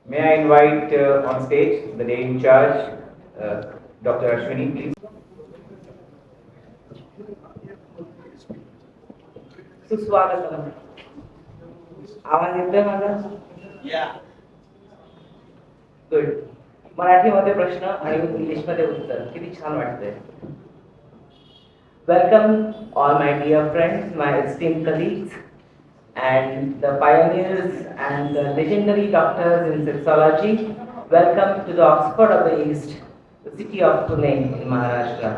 May I invite on stage the day in charge, Dr. Ashwini, please. सुस्वागतम. आवाज येतोय माझा? गुड. मराठीमध्ये प्रश्न आणि इंग्लिशमध्ये उत्तर. किती छान वाटतंय. Welcome all my dear friends, my esteemed colleagues, and the pioneers and the legendary doctors in sexology. Welcome to the Oxford of the East, the city of Pune in Maharashtra.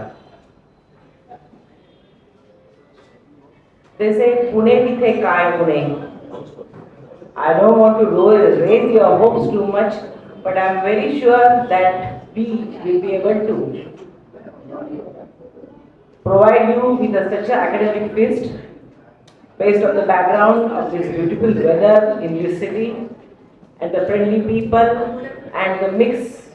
They say Pune tithe काय Pune. I don't want to raise your hopes too much, but I'm very sure that we will be able to provide you with such an academic feast based on the background of this beautiful weather in this city and the friendly people and the mix,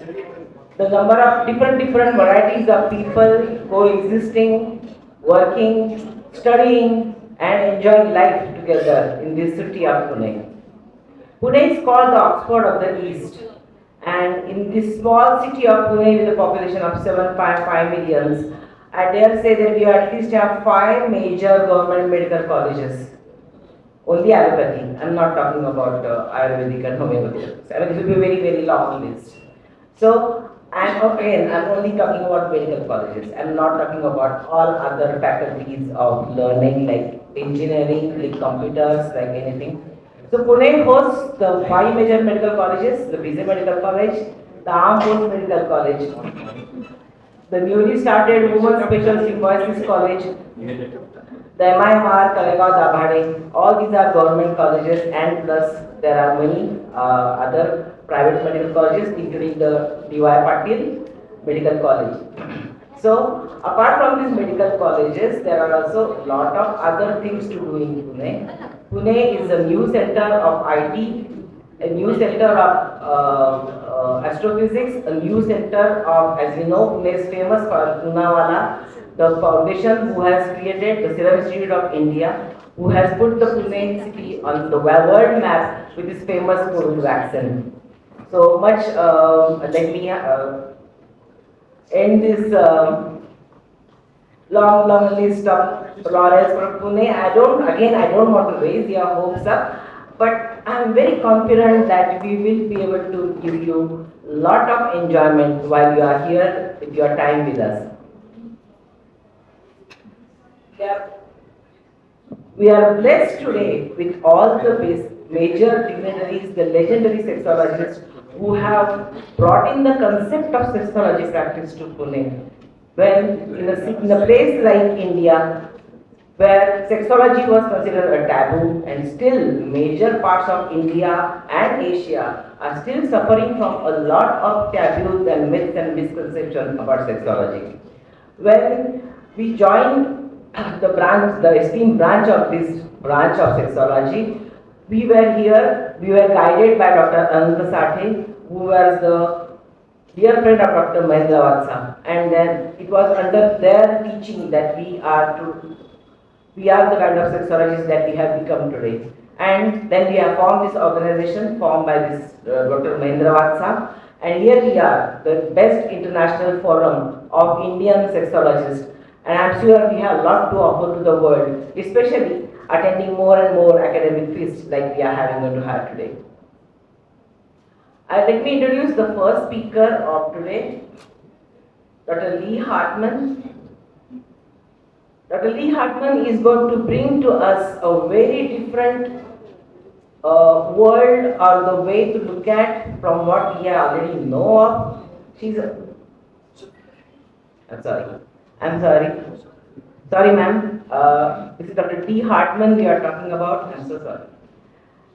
the number of different varieties of people coexisting, working, studying and enjoying life together in this city of Pune. Pune is called the Oxford of the East, and in this small city of Pune with a population of 7.5 millions, I dare say that we at least have 5 major government medical colleges. Only allopathy. I'm not talking about Ayurvedic and homeopathy. I mean, it will be a very long list. So, I'm only talking about medical colleges. I'm not talking about all other faculties of learning like engineering, like computers, like anything. So Pune hosts the 5 major medical colleges, the BC Medical College, the Armed Forces Medical College, the newly started Women's Special Symbiosis College, the MIMR, Kalegaon, Dabhade, all these are government colleges, and plus there are many other private medical colleges including the D.Y. Patil Medical College. So apart from these medical colleges, there are also a lot of other things to do in Pune. Pune is a new center of IT, a new center of astrophysics, a new center of, as we know, Pune is famous for Poonawalla, the foundation who has created the Serum Institute of India, who has put the Pune city on the world map with his famous COVID vaccine. So much, let me end this long list of laurels from Pune. I don't want to raise your hopes up, but I am very confident that we will be able to give you a lot of enjoyment while you are here with your time with us. We are blessed today with all the major dignitaries, the legendary sexologists who have brought in the concept of sexology practice to Pune. When in a place like India, where sexology was considered a taboo, and still major parts of India and Asia are still suffering from a lot of taboos and myths and misconceptions about sexology. When we joined the esteemed branch of this branch of sexology, we were guided by Dr. Anand Sathe, who was the dear friend of Dr. Mahendra Vatsa, and then it was under their teaching that we are the kind of sexologists that we have become today. And then we have formed this organization formed by this Dr. Mahendra Vatsa, and here we are, the best international forum of Indian sexologists. And I'm sure we have a lot to offer to the world, especially attending more and more academic feasts like we are going to have today. Let me introduce the first speaker of today, Dr. Dee Hartmann. Dr. Dee Hartmann is going to bring to us a very different world or the way to look at from what we already know of. I'm sorry. Sorry, ma'am. This is Dr. Dee Hartmann we are talking about. I'm so sorry.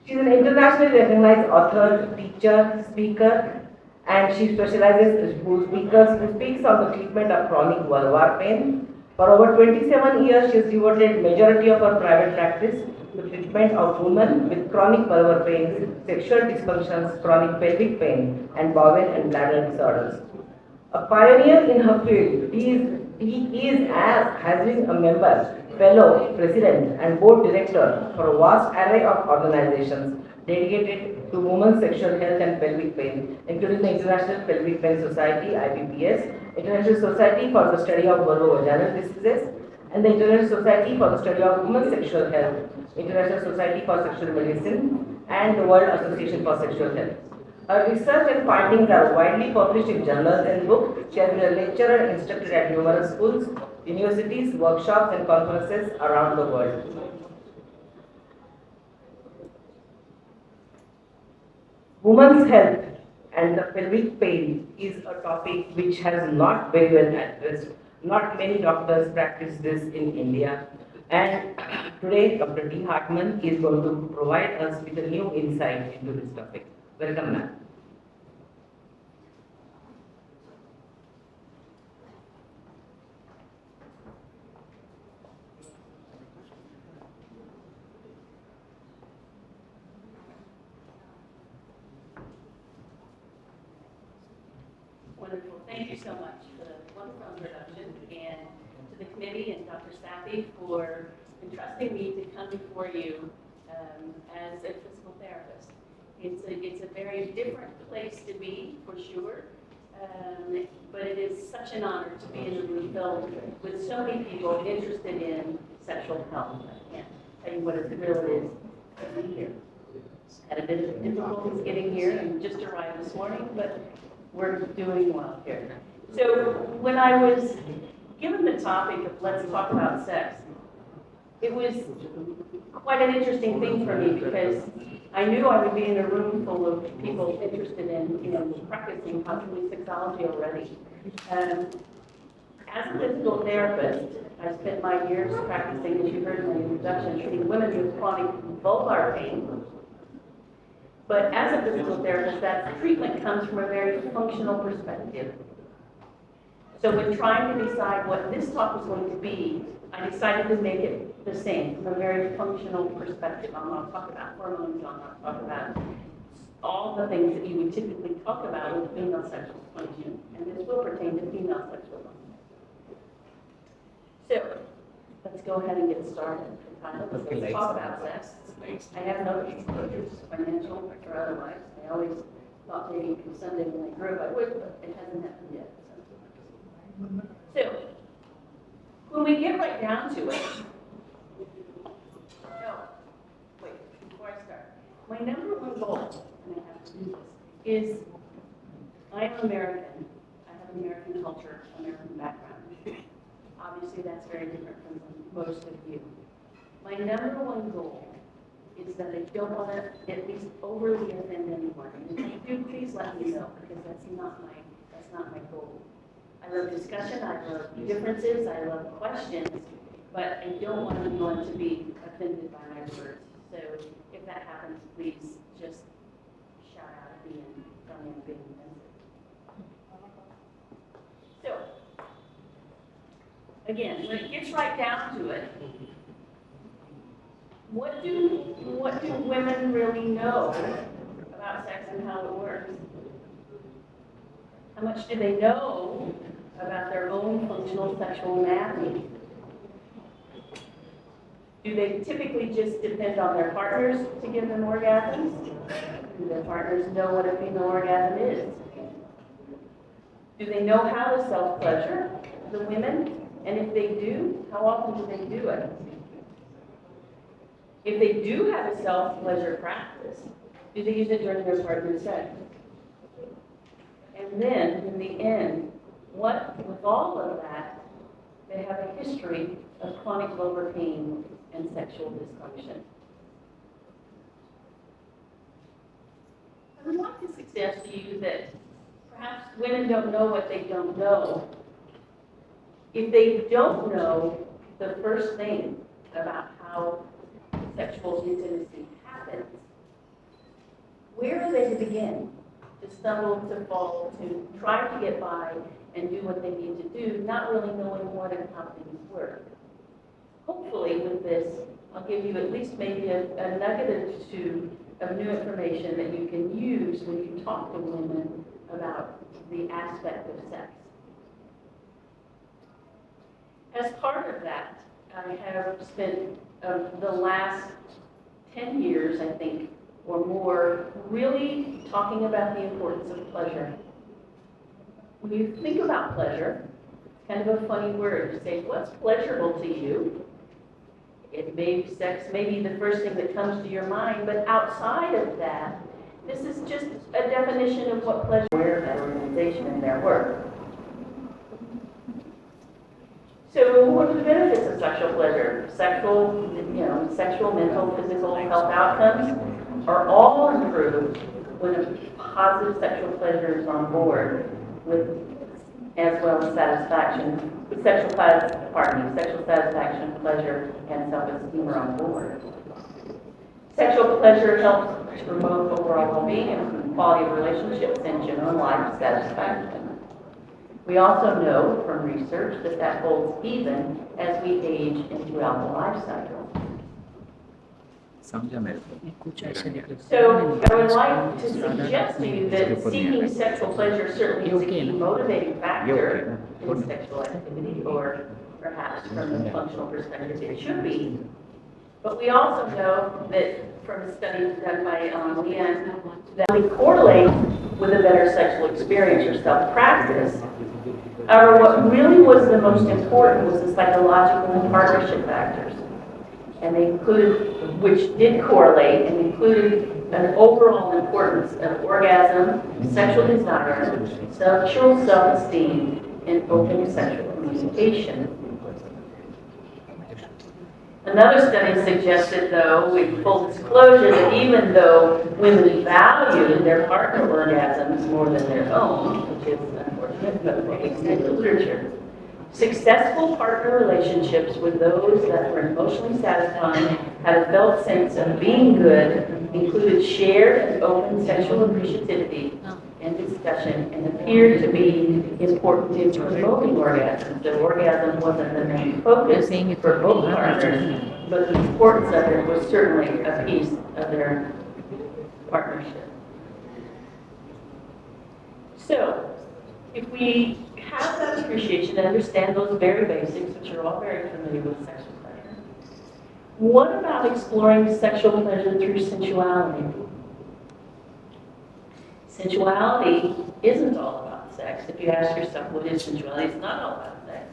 She's an internationally recognized author, teacher, speaker, and she who speaks on the treatment of chronic vulvar pain. For over 27 years, she has devoted majority of her private practice to treatment of women with chronic vulvar pain, sexual dysfunctions, chronic pelvic pain, and bowel and bladder disorders. A pioneer in her field, has been a member, fellow, president, and board director for a vast array of organizations dedicated to women's sexual health and pelvic pain, including the International Pelvic Pain Society, IPPS, International Society for the Study of Vulvovaginal Diseases, and the International Society for the Study of Women's Sexual Health, International Society for Sexual Medicine, and the World Association for Sexual Health. Her research and findings are widely published in journals and books. She has been a lecturer and instructor at numerous schools, universities, workshops, and conferences around the world. Women's health and the pelvic pain is a topic which has not very well addressed. Not many doctors practice this in India. And today, Dr. Dee Hartmann is going to provide us with a new insight into this topic. Welcome, ma'am. Wonderful. Thank you so much for the wonderful introduction, and to the committee and Dr. CSEPI for entrusting me to come before you as a physical therapist. It's a very different place to be, for sure, but it is such an honor to be in a room filled with so many people interested in sexual health. I can't tell you what a thrill it is to be here. Had a bit of difficulties getting here and just arrived this morning, but we're doing well here. So when I was given the topic of let's talk about sex, it was quite an interesting thing for me because I knew I would be in a room full of people interested in practicing possibly sexology already. As a physical therapist, I spent my years practicing, as you heard in my introduction, treating women with chronic vulvar pain. But as a physical therapist, that treatment comes from a very functional perspective. So when trying to decide what this talk was going to be, I decided to make it the same, from a very functional perspective. I'll not talk about hormones, I'll not talk about all the things that you would typically talk about with female sexual function, and this will pertain to female sexual function. So, let's go ahead and get started. Let's talk about sex. I have no disclosures, financial or otherwise. I always thought maybe someday when I grew up I would, but it hasn't happened yet. So, when we get right down to it, before I start, my number one goal, and I have to do this, is I am American. I have American culture, American background. Obviously, that's very different from most of you. My number one goal is that I don't want to at least overly offend anyone. And if you do, please let me know, because that's not my goal. I love discussion, I love differences, I love questions, but I don't want anyone to be offended by my words. So if that happens, please just shout out at the end, tell me I'm being offensive. So, again, when it gets right down to it, what do women really know about sex and how it works? How much do they know about their own functional sexual anatomy? Do they typically just depend on their partners to give them orgasms? Do their partners know what a female orgasm is? Do they know how to self-pleasure, the women? And if they do, how often do they do it? If they do have a self-pleasure practice, do they use it during their partner's sex? And then, in the end, with all of that, they have a history of chronic vulvar pain and sexual dysfunction. I would like to suggest to you that perhaps women don't know what they don't know. If they don't know the first thing about how sexual intimacy happens, where are they to begin? To stumble, to fall, to try to get by and do what they need to do, not really knowing what and how things work. Hopefully with this, I'll give you at least maybe a nugget or two of new information that you can use when you talk to women about the aspect of sex. As part of that, I have spent the last 10 years, I think, or more, really talking about the importance of pleasure. When you think about pleasure, it's kind of a funny word. You say, what's pleasurable to you? It may be sex, maybe the first thing that comes to your mind, but outside of that, this is just a definition of what pleasure is in that organization and their work. So what are the benefits of sexual pleasure? Sexual, mental, physical health outcomes are all improved when a positive sexual pleasure is on board, as well as satisfaction. With sexual satisfaction, pleasure, and self-esteem are on board. Sexual pleasure helps to promote overall well-being and quality of relationships and general life satisfaction. We also know from research that holds even as we age and throughout the life cycle. So I would like to suggest to you that seeking sexual pleasure certainly is a key motivating factor in sexual activity, or perhaps from a functional perspective it should be. But we also know that from a study done by Leanne, that we correlate with a better sexual experience or self-practice. However, what really was the most important was the psychological and partnership factors. And they included, which did correlate, and included an overall importance of orgasm, sexual desire, sexual self-esteem, and open sexual communication. Another study suggested, though, with full disclosure, that even though women valued their partner orgasms more than their own, which is unfortunate, but based in the literature, successful partner relationships with those that were emotionally satisfying, had a felt sense of being good, included shared and open sexual appreciativity and discussion, and appeared to be important in promoting orgasms. The orgasm wasn't the main focus for both partners, but the importance of it was certainly a piece of their partnership. So, if we have that appreciation and understand those very basics, which are all very familiar with sexual pleasure, what about exploring sexual pleasure through sensuality? Sensuality isn't all about sex. If you ask yourself what is sensuality, it's not all about sex.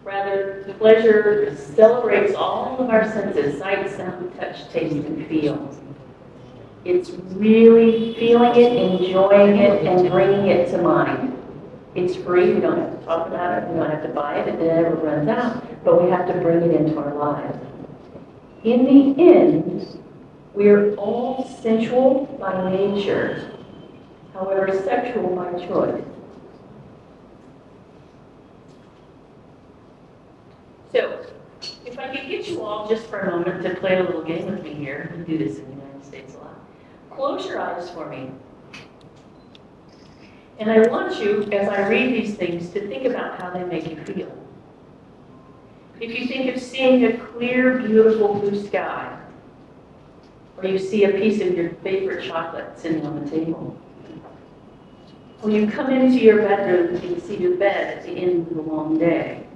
Rather, pleasure celebrates all of our senses: sight, sound, touch, taste, and feel. It's really feeling it, enjoying it, and bringing it to mind. It's free. We don't have to talk about it. We don't have to buy it. It never runs out. But we have to bring it into our lives. In the end, we are all sensual by nature, however sexual by choice. So, if I could get you all just for a moment to play a little game with me here, we do this in the United States a lot. Close your eyes for me. And I want you, as I read these things, to think about how they make you feel. If you think of seeing a clear, beautiful blue sky, or you see a piece of your favorite chocolate sitting on the table, or you come into your bedroom and you see your bed at the end of the long day.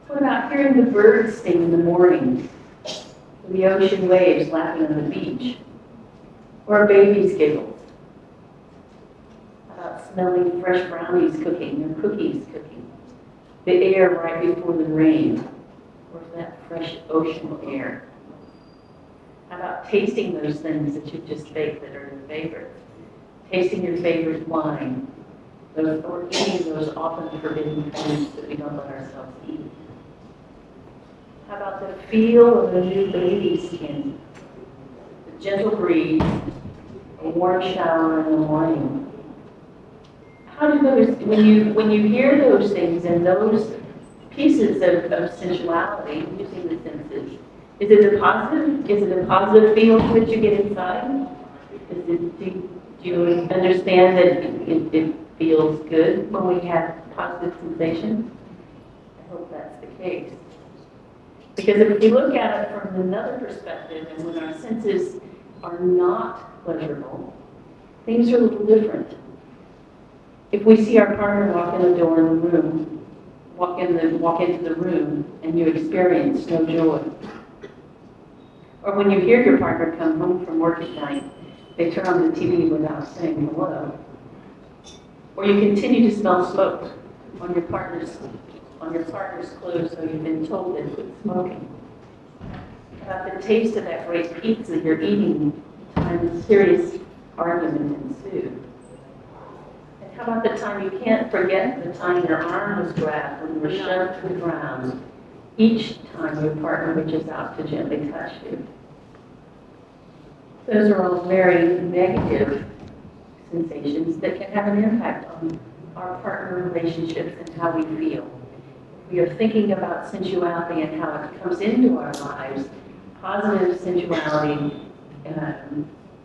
What about hearing the birds sing in the morning, or the ocean waves lapping on the beach, or a baby's giggles? Smelling fresh brownies cooking or cookies cooking, the air right before the rain, or that fresh ocean air. How about tasting those things that you've just baked that are your favorite? Tasting your favorite wine, or eating those often forbidden foods that we don't let ourselves eat. How about the feel of a new baby's skin, the gentle breeze, a warm shower in the morning? How do those, when you hear those things and those pieces of sensuality, using the senses, is it a positive feeling that you get inside? Do you understand that it feels good when we have positive sensations? I hope that's the case. Because if we look at it from another perspective, and when our senses are not pleasurable, things are a little different. If we see our partner walk in the door in the room, walk into the room, and you experience no joy, Or when you hear your partner come home from work at night, they turn on the TV without saying hello. Or you continue to smell smoke on your partner's clothes, so you've been told to quit smoking. About the taste of that great pizza you're eating, and serious argument ensued. And how about the time you can't forget the time your arm was grabbed when you were shoved to the ground, each time your partner reaches out to gently touch you? Those are all very negative sensations that can have an impact on our partner relationships and how we feel. We are thinking about sensuality and how it comes into our lives. Positive sensuality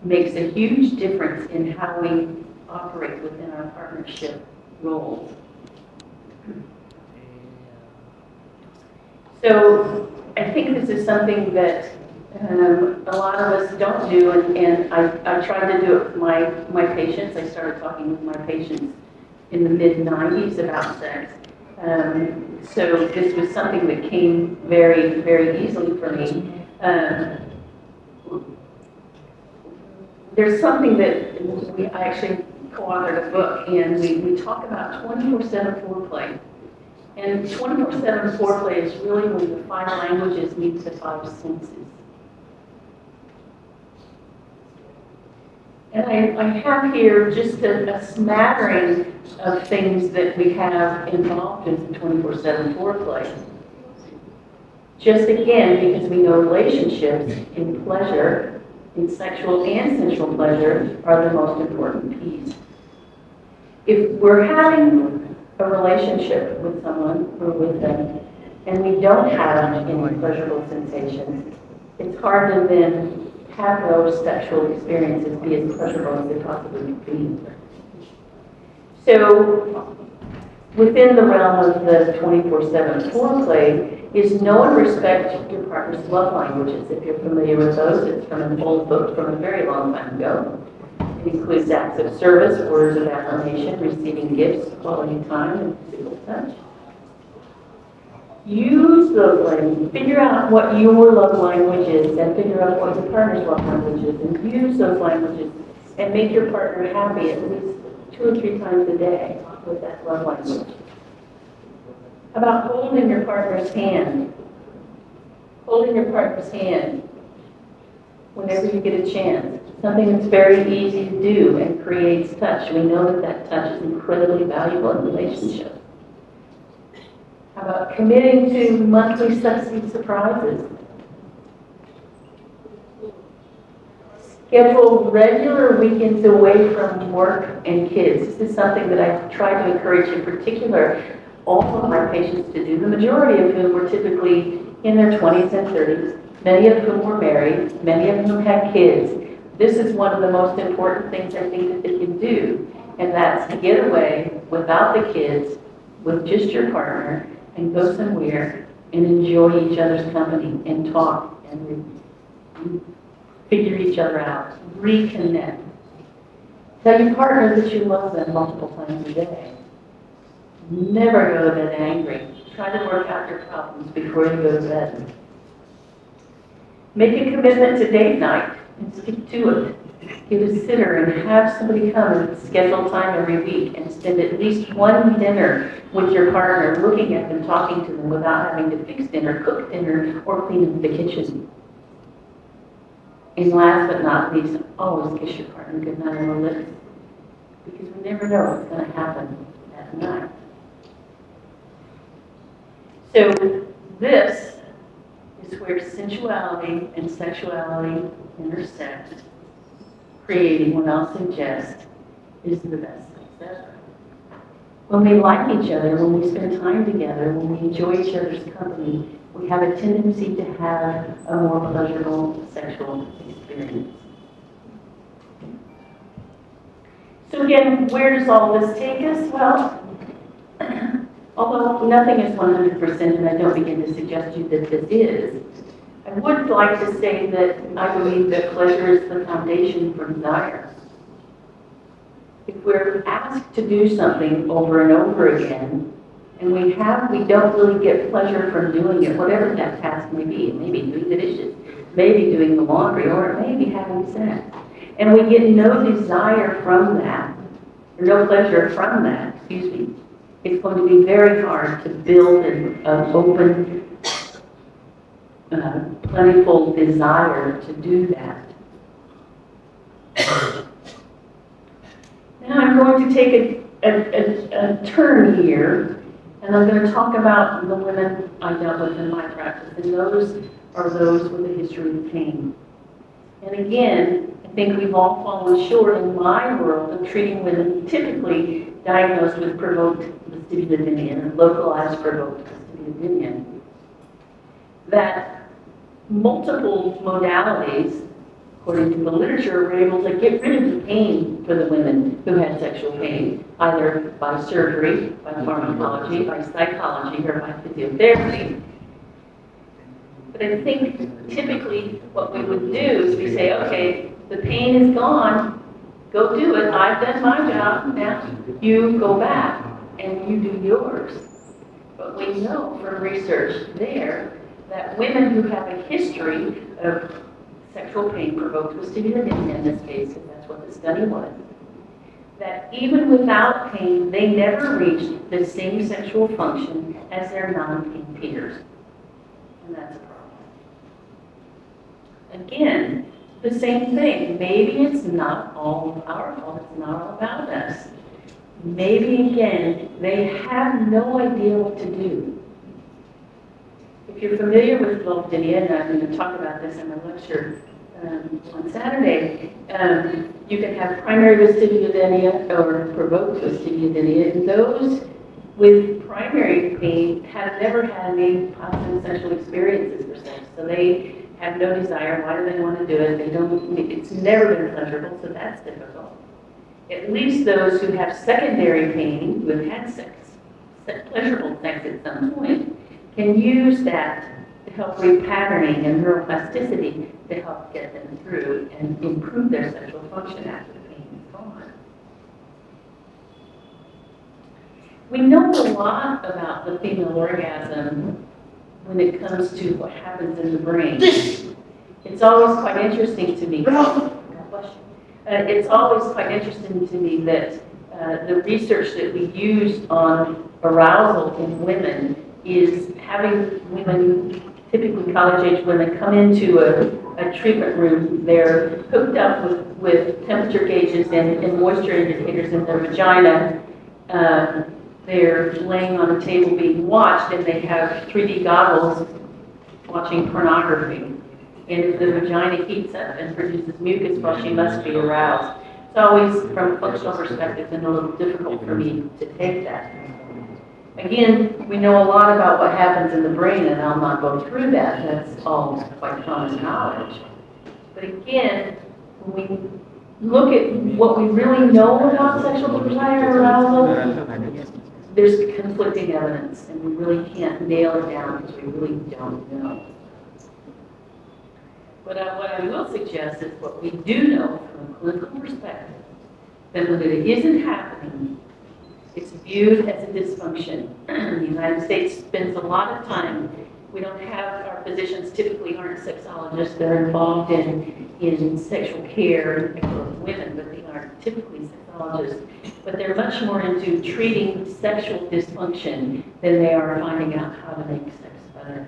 makes a huge difference in how we operate within our partnership roles. So I think this is something that a lot of us don't do, and I tried to do it with my patients. I started talking with my patients in the mid-90s about sex. So this was something that came very, very easily for me. There's something that I actually co-authored a book, and we talk about 24/7 foreplay. And 24/7 foreplay is really when the 5 languages meet the 5 senses. And I have here just a smattering of things that we have involved in the 24/7 foreplay. Just again, because we know relationships in pleasure, in sexual and sensual pleasure, are the most important piece. If we're having a relationship with someone or with them, and we don't have any pleasurable sensations, it's hard to then have those sexual experiences be as pleasurable as they possibly could be. So, within the realm of the 24/7 foreplay is know and respect your partner's love languages. If you're familiar with those, it's from an old book from a very long time ago. It includes acts of service, words of affirmation, receiving gifts, quality time, and physical touch. Use those languages. Figure out what your love language is, and figure out what your partner's love language is, and use those languages, and make your partner happy at least 2 or 3 times a day with that love language. About holding your partner's hand. Holding your partner's hand whenever you get a chance. Something that's very easy to do and creates touch. We know that touch is incredibly valuable in relationships. How about committing to monthly sexy surprises? Schedule regular weekends away from work and kids. This is something that I try to encourage, in particular, all of my patients to do, the majority of whom were typically in their 20s and 30s, many of whom were married, many of whom had kids. This is one of the most important things I think that they can do, and that's to get away without the kids, with just your partner, and go somewhere and enjoy each other's company and talk and figure each other out, reconnect. Tell your partner that you love them multiple times a day. Never go to bed angry. Try to work out your problems before you go to bed. Make a commitment to date night and stick to it. Get a sitter and have somebody come and schedule time every week and spend at least one dinner with your partner, looking at them, talking to them without having to fix dinner, cook dinner, or clean up the kitchen. And last but not least, always kiss your partner goodnight on the lips, because we never know what's going to happen that night. So this is where sensuality and sexuality intersect, creating what I'll suggest is the best sex ever. When we like each other, when we spend time together, when we enjoy each other's company, we have a tendency to have a more pleasurable sexual experience. So again, where does all this take us? Well, although nothing is 100%, and I don't begin to suggest to you that this is, I would like to say that I believe that pleasure is the foundation for desire. If we're asked to do something over and over again, and we don't really get pleasure from doing it, whatever that task may be. It may be doing the dishes, maybe doing the laundry, or it may be having sex. And we get no desire from that, or no pleasure from that, excuse me. It's going to be very hard to build an open, plentiful desire to do that. Now I'm going to take a turn here, and I'm going to talk about the women I dealt with in my practice, and those are those with a history of pain. And again, I think we've all fallen short in my world of treating women typically diagnosed with provoked vestibulodynia, or localized provoked vestibulodynia, that multiple modalities, according to the literature, were able to get rid of the pain for the women who had sexual pain, either by surgery, by pharmacology, by psychology, or by physiotherapy. But I think typically what we would do is we say, okay, the pain is gone, go do it, I've done my job, now you go back and you do yours. But we know from research there that women who have a history of sexual pain provoked vestibulodynia in this case, because that's what the study was, that even without pain, they never reached the same sexual function as their non-pain peers. And that's a problem. Again, the same thing. Maybe it's not all our fault, it's not all about us. Maybe again, they have no idea what to do. If you're familiar with vulvodynia, and I'm going to talk about this in my lecture on Saturday, you can have primary vestibulodynia or provoked vestibulodynia, and those with primary pain have never had any positive sexual experiences for sex, so they have no desire. Why do they want to do it? They don't. It's never been pleasurable, so that's difficult. At least those who have secondary pain, who have had sex, pleasurable sex at some point, can use that to help repatterning and neuroplasticity to help get them through and improve their sexual function after the pain is gone. We know a lot about the female orgasm when it comes to what happens in the brain. It's always quite interesting to me. It's always quite interesting to me that the research that we use on arousal in women is having women, typically college-age women, come into a treatment room. They're hooked up with temperature gauges and moisture indicators in their vagina. They're laying on a table being watched, and they have 3D goggles watching pornography. And if the vagina heats up and produces mucus, well, she must be aroused. It's always, from a functional perspective, been a little difficult for me to take that. Again, we know a lot about what happens in the brain, and I'll not go through that. That's all quite common knowledge. But again, when we look at what we really know about sexual desire and arousal, there's conflicting evidence, and we really can't nail it down because we really don't know. But what I will suggest is what we do know from a clinical perspective, that when it isn't happening, it's viewed as a dysfunction. The United States spends a lot of time, we don't have, our physicians typically aren't sexologists, they're involved in sexual care for women, but they aren't typically sexologists. But they're much more into treating sexual dysfunction than they are finding out how to make sex better.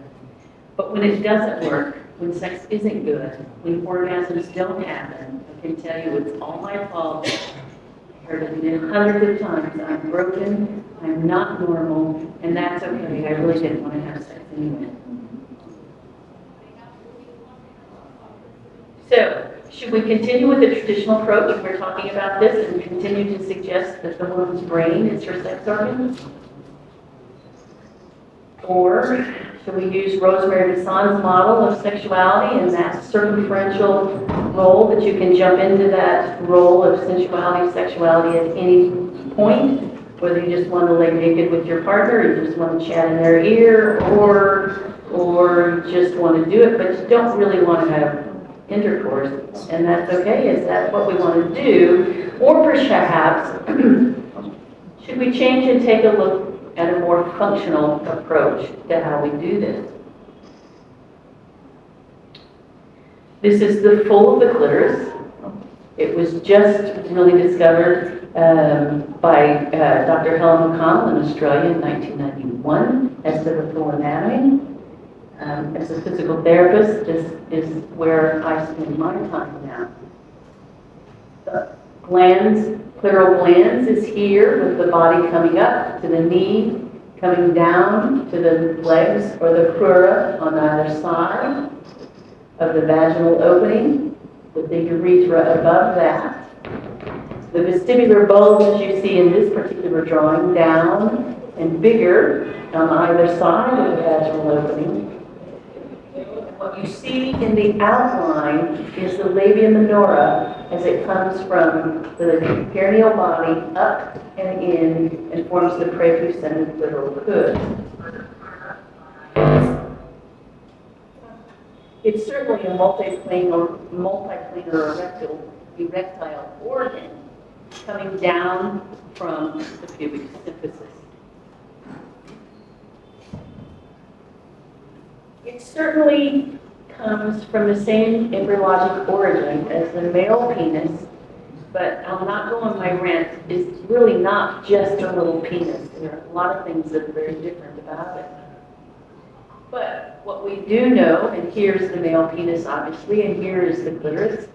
But when it doesn't work, when sex isn't good, when orgasms don't happen, I can tell you it's all my fault. I heard it hundreds of times. I'm broken, I'm not normal, and that's okay. I really didn't want to have sex anyway. So, should we continue with the traditional approach? We're talking about this and continue to suggest that the woman's brain is her sex organ? Or should we use Rosemary Bisson's model of sexuality and that circumferential role, that you can jump into that role of sensuality, sexuality at any point, whether you just want to lay naked with your partner, or you just want to chat in their ear, or you just want to do it, but you don't really want to have intercourse, and that's okay. Is that what we want to do? Or perhaps, should we change and take a look at a more functional approach to how we do this? This is the full of the clitoris. It was just really discovered by Dr. Helen McConnell in Australia in 1991 as to the full anatomy. As a physical therapist, this is where I spend my time now. The glands, clitoral glands is here with the body coming up to the knee, coming down to the legs or the crura on either side of the vaginal opening, with the urethra above that. The vestibular bulb, as you see in this particular drawing, down and bigger on either side of the vaginal opening. What you see in the outline is the labia minora as it comes from the perineal body up and in and forms the prepuce and the clitoral hood. It's certainly a multiplanar erectile organ coming down from the pubic symphysis. It certainly comes from the same embryologic origin as the male penis, but I'll not go on my rant. It's really not just a little penis. There are a lot of things that are very different about it. But what we do know, and here's the male penis obviously, and here is the clitoris,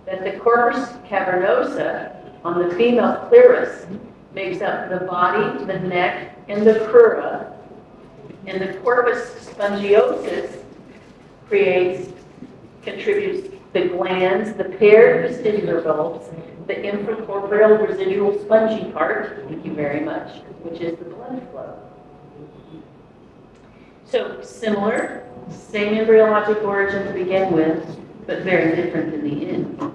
that the corpus cavernosa on the female clitoris makes up the body, the neck, and the crura, and the corpus spongiosus contributes the glands, the paired vestibular bulbs, the infracorporeal residual spongy part, thank you very much, which is the blood flow. So similar, same embryologic origin to begin with, but very different in the end.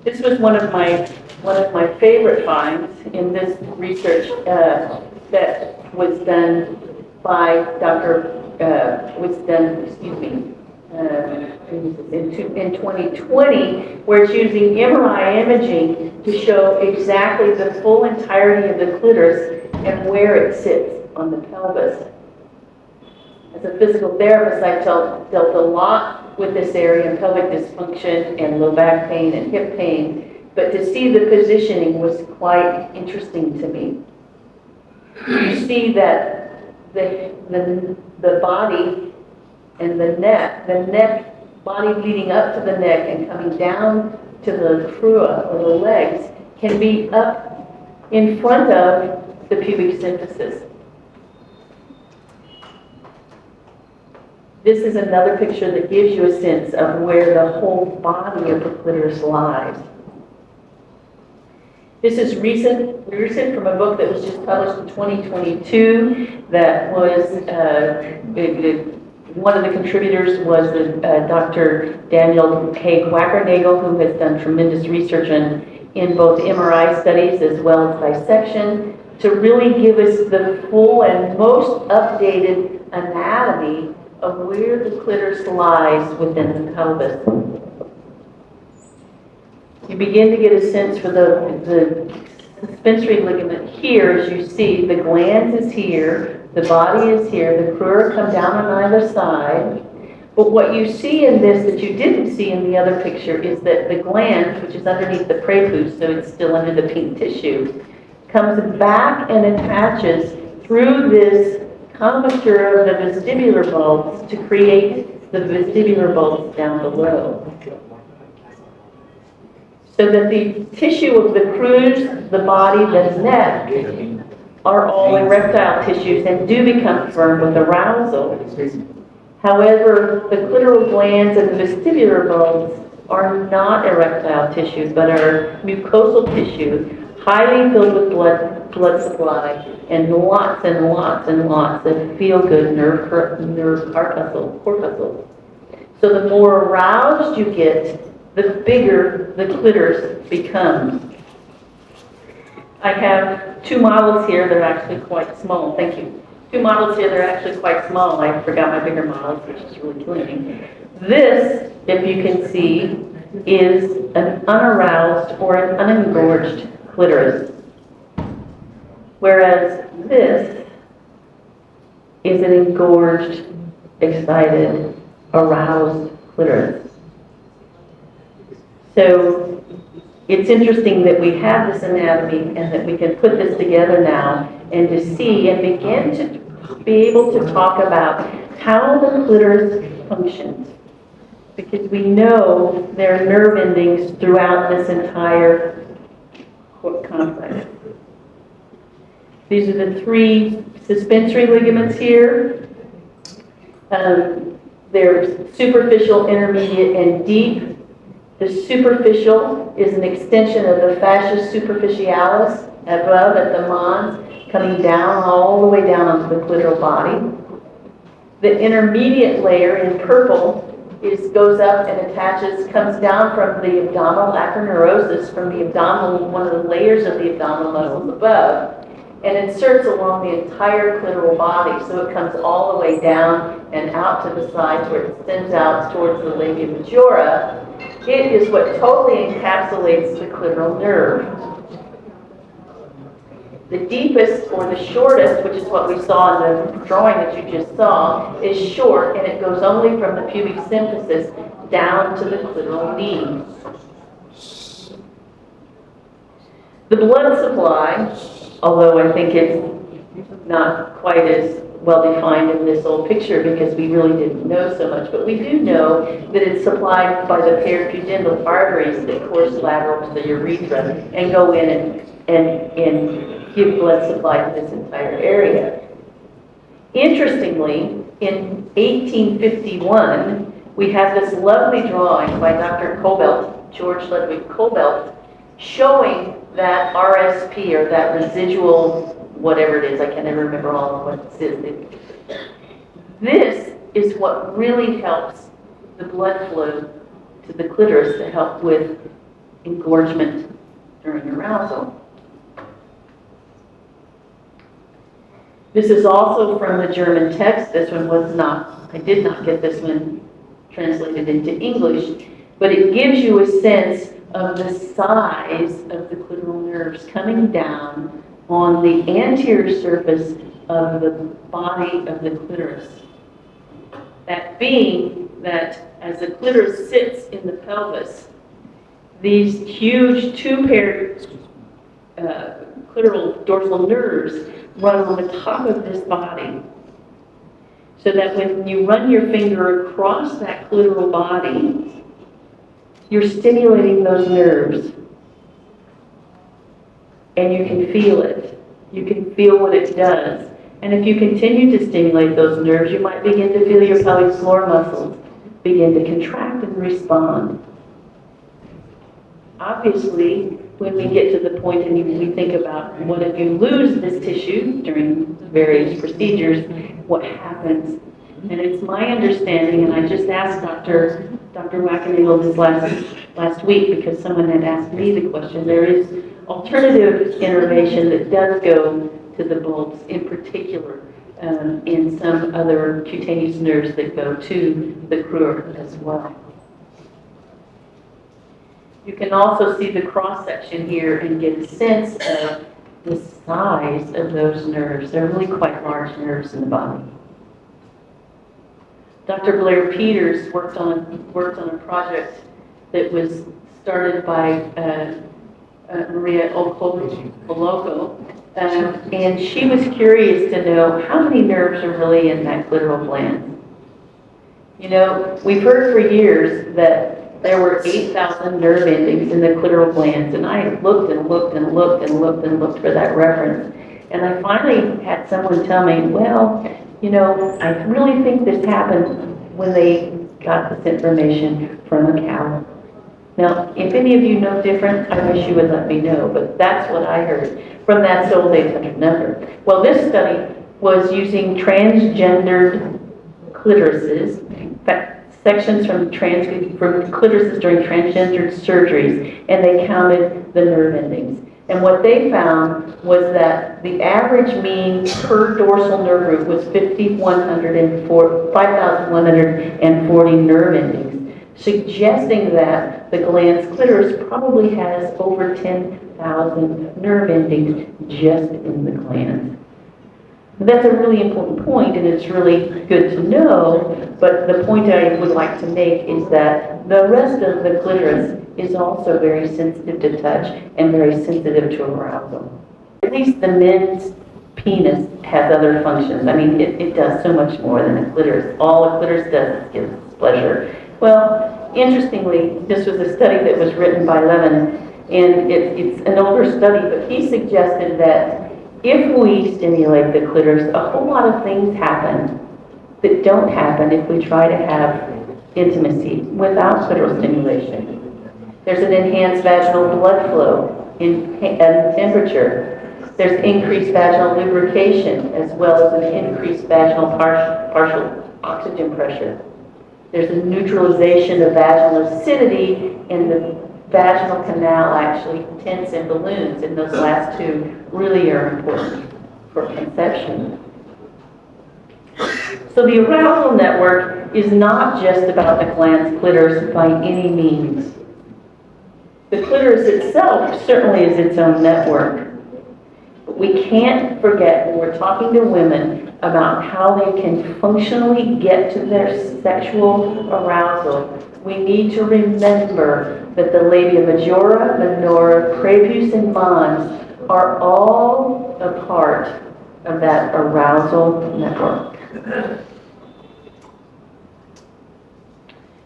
This was one of my favorite finds in this research that was done by in 2020, where it's using MRI imaging to show exactly the full entirety of the clitoris and where it sits on the pelvis. As a physical therapist, I dealt a lot with this area, pelvic dysfunction and low back pain and hip pain, but to see the positioning was quite interesting to me. You see that the body and the neck, body leading up to the neck and coming down to the crura or the legs can be up in front of the pubic symphysis. This is another picture that gives you a sense of where the whole body of the clitoris lies. This is recent from a book that was just published in 2022 that was, one of the contributors was Dr. Daniel K. Wackernagel, who has done tremendous research in both MRI studies as well as dissection, to really give us the full and most updated anatomy of where the clitoris lies within the pelvis. You begin to get a sense for the suspensory ligament here. As you see, the glands is here, the body is here, the crura come down on either side. But what you see in this that you didn't see in the other picture is that the gland, which is underneath the prepuce, so it's still under the pink tissue, comes back and attaches through this commissure of the vestibular bulbs to create the vestibular bulbs down below. So that the tissue of the crus, the body, the neck, are all erectile tissues and do become firm with arousal. However, the clitoral glands and the vestibular bulbs are not erectile tissue, but are mucosal tissue, highly filled with blood supply, and lots of feel-good nerve corpuscles. So the more aroused you get, the bigger the clitoris becomes. I have two models here that are actually quite small. Thank you. Two models here that are actually quite small. I forgot my bigger models, which is really killing me. This, if you can see, is an unaroused or an unengorged clitoris. Whereas this is an engorged excited, aroused clitoris. So it's interesting that we have this anatomy and that we can put this together now and to see and begin to be able to talk about how the clitoris functions. Because we know there are nerve endings throughout this entire complex. These are the three suspensory ligaments here. They're superficial, intermediate, and deep. The superficial is an extension of the fascia superficialis above at the mons, coming down all the way down onto the clitoral body. The intermediate layer in purple goes up and attaches, comes down from the abdominal aponeurosis, from the abdominal, one of the layers of the abdominal muscles above, and inserts along the entire clitoral body, so it comes all the way down and out to the sides where it extends out towards the labia majora. It is what totally encapsulates the clitoral nerve. The deepest or the shortest, which is what we saw in the drawing that you just saw, is short, and it goes only from the pubic symphysis down to the clitoral knee. The blood supply, although I think it's not quite as well defined in this old picture because we really didn't know so much, but we do know that it's supplied by the peripudendal arteries that course lateral to the urethra and go in and give blood supply to this entire area. Interestingly, in 1851, we have this lovely drawing by Dr. Kobelt, George Ludwig Kobelt, showing that RSP, or that residual, whatever it is, I can never remember all of what it is. This is what really helps the blood flow to the clitoris to help with engorgement during arousal. This is also from the German text. This one was not, I did not get this one translated into English, but it gives you a sense of the size of the clitoral nerves coming down on the anterior surface of the body of the clitoris. That being that as the clitoris sits in the pelvis, these huge two-paired clitoral dorsal nerves run on the top of this body, so that when you run your finger across that clitoral body, you're stimulating those nerves, and you can feel it. You can feel what it does. And if you continue to stimulate those nerves, you might begin to feel your pelvic floor muscles begin to contract and respond. Obviously, when we get to the point and we think about what if you lose this tissue during various procedures, what happens? And it's my understanding, and I just asked Dr. Wackenagel this last week because someone had asked me the question. There is alternative innervation that does go to the bulbs, in particular, in some other cutaneous nerves that go to the crura as well. You can also see the cross-section here and get a sense of the size of those nerves. They're really quite large nerves in the body. Dr. Blair Peters worked on a project that was started by Maria Oloko, and she was curious to know how many nerves are really in that clitoral gland. You know, we've heard for years that there were 8,000 nerve endings in the clitoral glands, and I looked and looked and looked and looked and looked for that reference. And I finally had someone tell me, well, you know, I really think this happened when they got this information from a cow. Now, if any of you know different, I wish you would let me know, but that's what I heard from that Soul 800 number. Well, this study was using transgendered clitorises, sections from clitorises during transgendered surgeries, and they counted the nerve endings. And what they found was that the average mean per dorsal nerve root was 5,140 nerve endings, suggesting that the gland's clitoris probably has over 10,000 nerve endings just in the gland. That's a really important point, and it's really good to know, but the point I would like to make is that the rest of the clitoris is also very sensitive to touch and very sensitive to arousal. At least the men's penis has other functions. I mean, it does so much more than a clitoris. All a clitoris does is give us pleasure. Well, interestingly, this was a study that was written by Levin, and it's an older study, but he suggested that if we stimulate the clitoris, a whole lot of things happen that don't happen if we try to have intimacy without clitoral stimulation. There's an enhanced vaginal blood flow and temperature. There's increased vaginal lubrication as well as an increased vaginal partial oxygen pressure. There's a neutralization of vaginal acidity, and the vaginal canal actually tense and balloons, and those last two really are important for conception. So the arousal network is not just about the glans clitoris by any means. The clitoris itself certainly is its own network. But we can't forget when we're talking to women about how they can functionally get to their sexual arousal. We need to remember that the labia majora, minora, prepuce, and mons are all a part of that arousal network.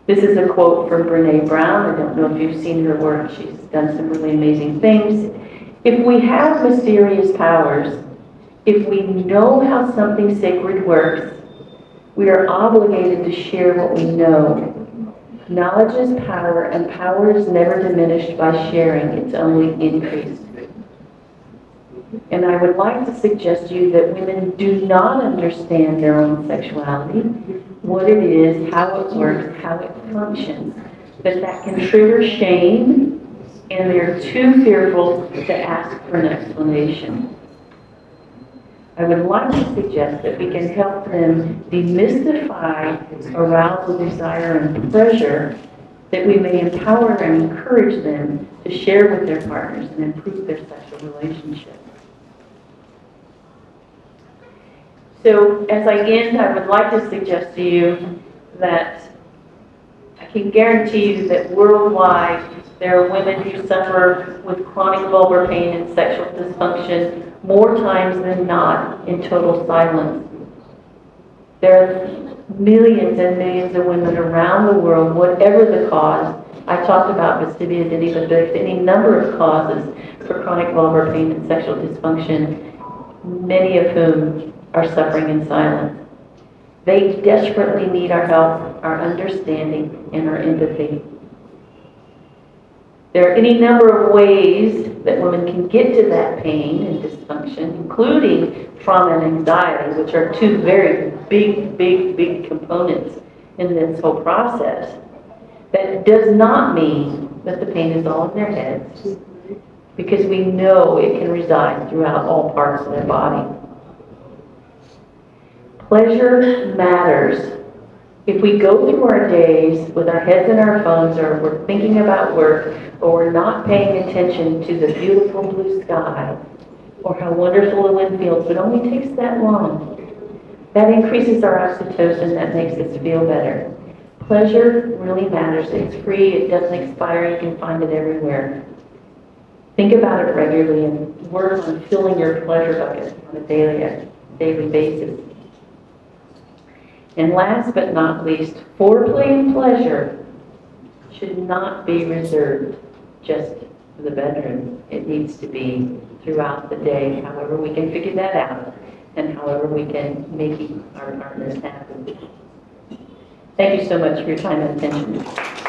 This is a quote from Brene Brown. I don't know if you've seen her work. She's done some really amazing things. If we have mysterious powers, if we know how something sacred works, we are obligated to share what we know. Knowledge is power, and power is never diminished by sharing. It's only increased. And I would like to suggest to you that women do not understand their own sexuality, what it is, how it works, how it functions, that can trigger shame, and they're too fearful to ask for an explanation. I would like to suggest that we can help them demystify arousal, desire, and pleasure, that we may empower and encourage them to share with their partners and improve their sexual relationship. So as I end, I would like to suggest to you that I can guarantee you that worldwide there are women who suffer with chronic vulvar pain and sexual dysfunction more times than not in total silence. There are millions and millions of women around the world, whatever the cause. I talked about vestibulousity, but there's any number of causes for chronic vulvar pain and sexual dysfunction, many of whom are suffering in silence. They desperately need our help, our understanding, and our empathy. There are any number of ways that women can get to that pain and dysfunction, including trauma and anxiety, which are two very big components in this whole process. That does not mean that the pain is all in their heads, because we know it can reside throughout all parts of their body. Pleasure matters. If we go through our days with our heads in our phones, or we're thinking about work, or we're not paying attention to the beautiful blue sky, or how wonderful the wind feels, but it only takes that long, that increases our oxytocin, that makes us feel better. Pleasure really matters. It's free, it doesn't expire, you can find it everywhere. Think about it regularly and work on filling your pleasure bucket on a daily basis. And last but not least, foreplay and pleasure should not be reserved just for the bedroom. It needs to be throughout the day, however we can figure that out, and however we can make our partners happy. Thank you so much for your time and attention.